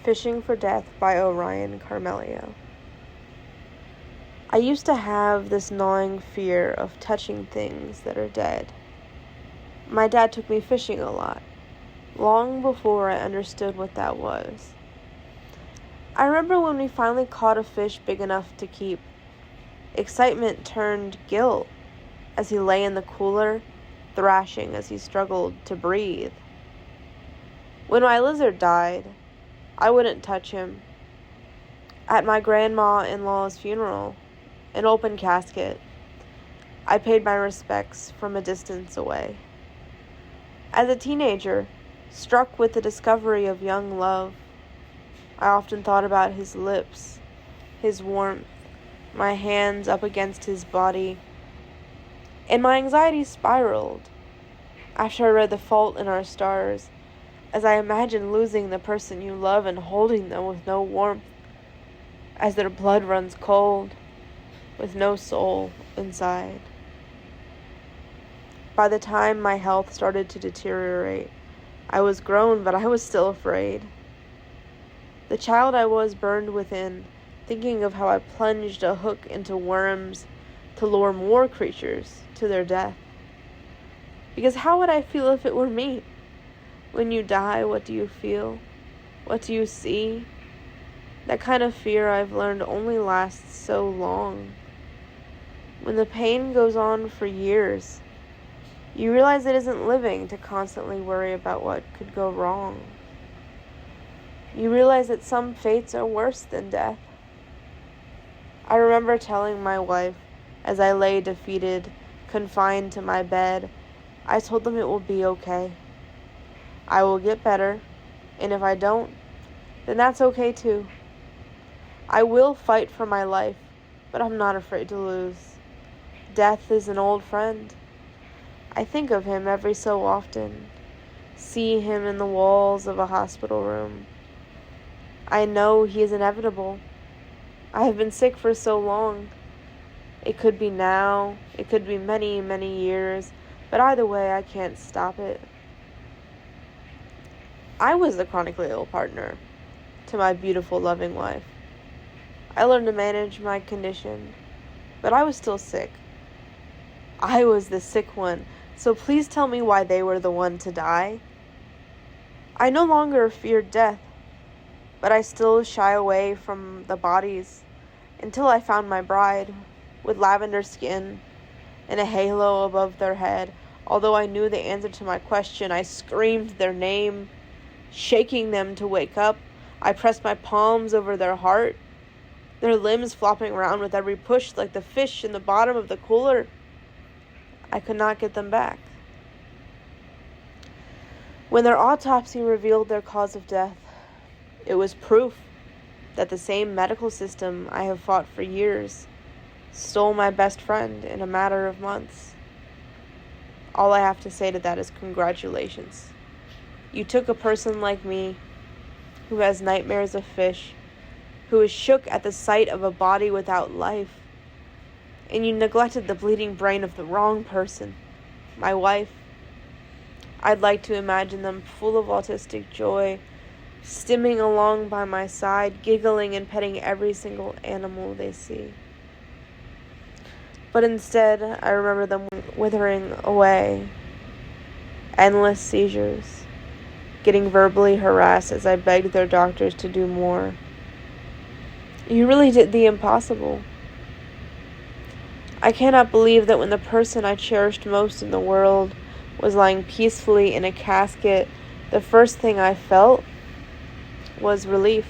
Fishing for Death by Orion Carmelio. I used to have this gnawing fear of touching things that are dead. My dad took me fishing a lot, long before I understood what that was. I remember when we finally caught a fish big enough to keep. Excitement turned guilt as he lay in the cooler, thrashing as he struggled to breathe. When my lizard died, I wouldn't touch him. At my grandma-in-law's funeral, an open casket, I paid my respects from a distance away. As a teenager, struck with the discovery of young love, I often thought about his lips, his warmth, my hands up against his body, and my anxiety spiraled after I read The Fault in Our Stars, as I imagined losing the person you love and holding them with no warmth, as their blood runs cold, with no soul inside. By the time my health started to deteriorate, I was grown, but I was still afraid. The child I was burned within, thinking of how I plunged a hook into worms to lure more creatures to their death. Because how would I feel if it were me? When you die, what do you feel? What do you see? That kind of fear, I've learned, only lasts so long. When the pain goes on for years, you realize it isn't living to constantly worry about what could go wrong. You realize that some fates are worse than death. I remember telling my wife, as I lay defeated, confined to my bed, I told them it will be okay. I will get better, and if I don't, then that's okay too. I will fight for my life, but I'm not afraid to lose. Death is an old friend. I think of him every so often, see him in the walls of a hospital room. I know he is inevitable. I have been sick for so long. It could be now, it could be many, many years, but either way, I can't stop it. I was the chronically ill partner to my beautiful, loving wife. I learned to manage my condition, but I was still sick. I was the sick one, so please tell me why they were the one to die. I no longer feared death, but I still shy away from the bodies until I found my bride with lavender skin and a halo above their head. Although I knew the answer to my question, I screamed their name, shaking them to wake up. I pressed my palms over their heart, their limbs flopping around with every push like the fish in the bottom of the cooler. I could not get them back. When their autopsy revealed their cause of death, it was proof that the same medical system I have fought for years stole my best friend in a matter of months. All I have to say to that is congratulations. You took a person like me, who has nightmares of fish, who is shook at the sight of a body without life, and you neglected the bleeding brain of the wrong person, my wife. I'd like to imagine them full of autistic joy, stimming along by my side, giggling and petting every single animal they see. But instead, I remember them withering away, endless seizures, getting verbally harassed as I begged their doctors to do more. You really did the impossible. I cannot believe that when the person I cherished most in the world was lying peacefully in a casket, the first thing I felt was relief.